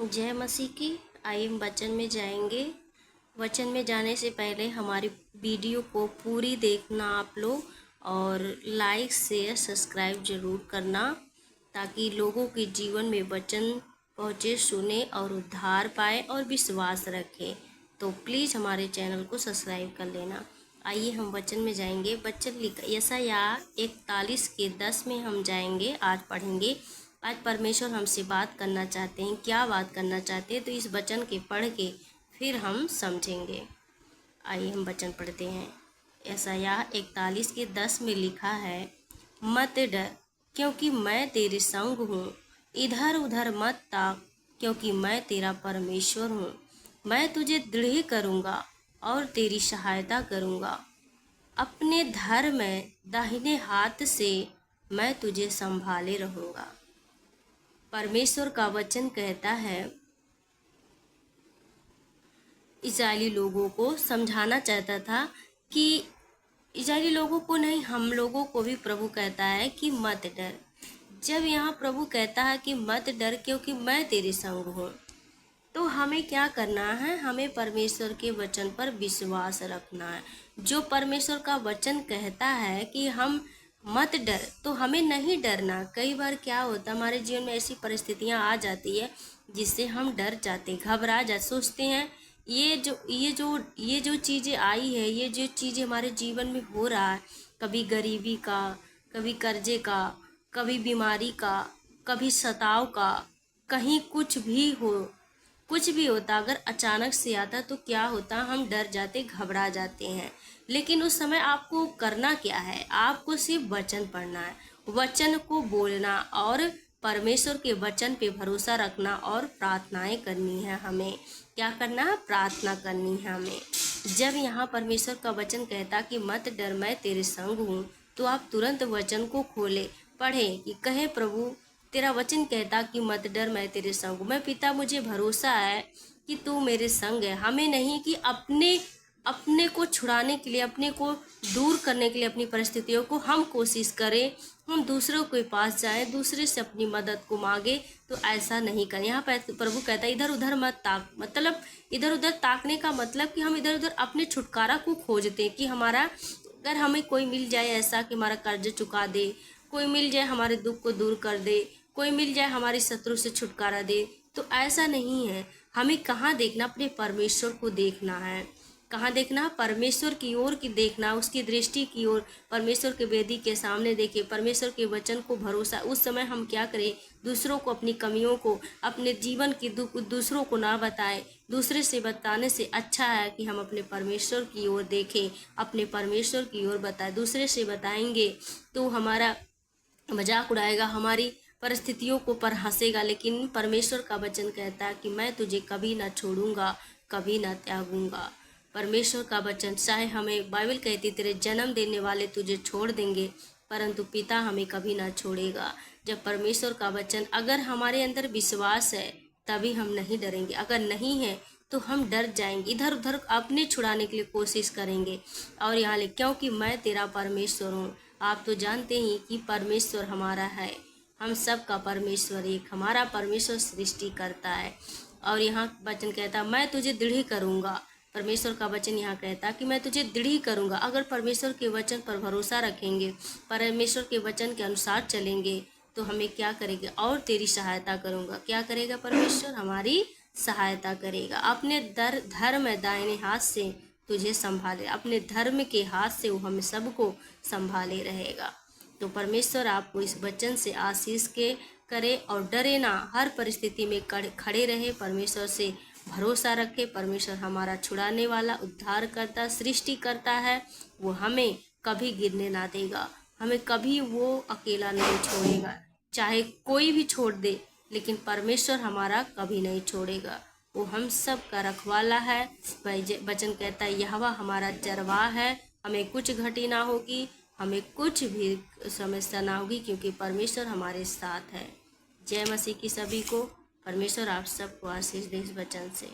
जय मसीह की। आइए हम वचन में जाएंगे। वचन में जाने से पहले हमारी वीडियो को पूरी देखना आप लोग, और लाइक शेयर सब्सक्राइब जरूर करना, ताकि लोगों के जीवन में वचन पहुँचे, सुने और उद्धार पाए और विश्वास रखें। तो प्लीज़ हमारे चैनल को सब्सक्राइब कर लेना। आइए हम वचन में जाएंगे। वचन लिखा यशायाह 41:10 में हम जाएंगे, आज पढ़ेंगे। आज परमेश्वर हमसे बात करना चाहते हैं। क्या बात करना चाहते हैं, तो इस वचन के पढ़ के फिर हम समझेंगे। आइए हम वचन पढ़ते हैं। यशायाह 41:10 में लिखा है, मत डर क्योंकि मैं तेरे संग हूँ, इधर उधर मत ताक क्योंकि मैं तेरा परमेश्वर हूँ। मैं तुझे दृढ़ करूँगा और तेरी सहायता करूँगा। अपने धर्म में दाहिने हाथ से मैं तुझे संभाले रहूँगा। परमेश्वर का वचन कहता है, इस्राएली लोगों को समझाना चाहता था कि इस्राएली लोगों को नहीं, हम लोगों को भी प्रभु कहता है कि मत डर। जब यहाँ प्रभु कहता है कि मत डर क्योंकि मैं तेरे संग हूँ, तो हमें क्या करना है? हमें परमेश्वर के वचन पर विश्वास रखना है। जो परमेश्वर का वचन कहता है कि हम मत डर, तो हमें नहीं डरना। कई बार क्या होता है, हमारे जीवन में ऐसी परिस्थितियां आ जाती है जिससे हम डर जाते, घबरा जाते, सोचते हैं ये जो चीज़ें आई है, ये जो चीज़ें हमारे जीवन में हो रहा है, कभी गरीबी का, कभी कर्जे का, कभी बीमारी का, कभी सताव का, कहीं कुछ भी होता, अगर अचानक से आता तो क्या होता, हम डर जाते, घबरा जाते हैं। लेकिन उस समय आपको करना क्या है? आपको सिर्फ वचन पढ़ना है, वचन को बोलना और परमेश्वर के वचन पे भरोसा रखना और प्रार्थनाएं करनी है। हमें क्या करना है? प्रार्थना करनी है हमें। जब यहाँ परमेश्वर का वचन कहता कि मत डर मैं तेरे संग हूँ, तो आप तुरंत वचन को खोले, पढ़े कि कहे, प्रभु तेरा वचन कहता कि मत डर मैं तेरे संग हूँ। मैं पिता, मुझे भरोसा है कि तू मेरे संग है। हमें नहीं कि अपने को छुड़ाने के लिए, अपने को दूर करने के लिए, अपनी परिस्थितियों को हम कोशिश करें, हम दूसरों के पास जाएं, दूसरे से अपनी मदद को मांगे, तो ऐसा नहीं करें। यहाँ पर प्रभु कहता है इधर उधर मत ताक। मतलब इधर उधर ताकने का मतलब कि हम इधर उधर अपने छुटकारा को खोजते हैं कि हमारा, अगर हमें कोई मिल जाए ऐसा कि हमारा कर्ज चुका दे, कोई मिल जाए हमारे दुख को दूर कर दे, कोई मिल जाए हमारे शत्रु से छुटकारा दे, तो ऐसा नहीं है। हमें कहाँ देखना? अपने परमेश्वर को देखना है। कहाँ देखना? परमेश्वर की ओर की देखना, उसकी दृष्टि की ओर। परमेश्वर के वेदी के सामने देखे, परमेश्वर के वचन को भरोसा। उस समय हम क्या करें? दूसरों को अपनी कमियों को, अपने जीवन की दुख दूसरों को ना बताएं। दूसरे से बताने से अच्छा है कि हम अपने परमेश्वर की ओर देखें, अपने परमेश्वर की ओर बताएं। दूसरे से बताएंगे तो हमारा मजाक उड़ाएगा, हमारी परिस्थितियों को पर हंसेगा। लेकिन परमेश्वर का वचन कहता है कि मैं तुझे कभी ना छोड़ूंगा, कभी ना त्यागूंगा। परमेश्वर का वचन, चाहे हमें बाइबल कहती तेरे जन्म देने वाले तुझे छोड़ देंगे, परंतु पिता हमें कभी ना छोड़ेगा। जब परमेश्वर का वचन, अगर हमारे अंदर विश्वास है तभी हम नहीं डरेंगे, अगर नहीं है तो हम डर जाएंगे, इधर उधर अपने छुड़ाने के लिए कोशिश करेंगे। और यहाँ ले, क्योंकि मैं तेरा परमेश्वर हूँ। आप तो जानते ही कि परमेश्वर हमारा है, हम सब का परमेश्वर एक, हमारा परमेश्वर सृष्टि करता है। और यहाँ वचन कहता मैं तुझे दृढ़ करूँगा। परमेश्वर का वचन यहाँ कहता कि मैं तुझे दृढ़ करूँगा। अगर परमेश्वर के वचन पर भरोसा रखेंगे, परमेश्वर के वचन के अनुसार चलेंगे, तो हमें क्या करेंगे? और तेरी सहायता करूँगा। क्या करेगा परमेश्वर? हमारी सहायता करेगा। अपने धर्म दाहिने हाथ से तुझे संभाले, अपने धर्म के हाथ से वो हम सबको संभाले रहेगा। तो परमेश्वर आपको इस वचन से आशीष के करे और डरे ना, हर परिस्थिति में खड़े रहे, परमेश्वर से भरोसा रखे। परमेश्वर हमारा छुड़ाने वाला, उद्धार करता, सृष्टि करता है। वो हमें कभी गिरने ना देगा, हमें कभी वो अकेला नहीं छोड़ेगा। चाहे कोई भी छोड़ दे, लेकिन परमेश्वर हमारा कभी नहीं छोड़ेगा। वो हम सब का रखवाला है। वचन कहता है यहोवा हमारा चरवाहा है, हमें कुछ घटी ना होगी, हमें कुछ भी समस्या ना होगी, क्योंकि परमेश्वर हमारे साथ है। जय मसीह की सभी को। परमेश्वर आप सबको आशीष दे इस वचन से।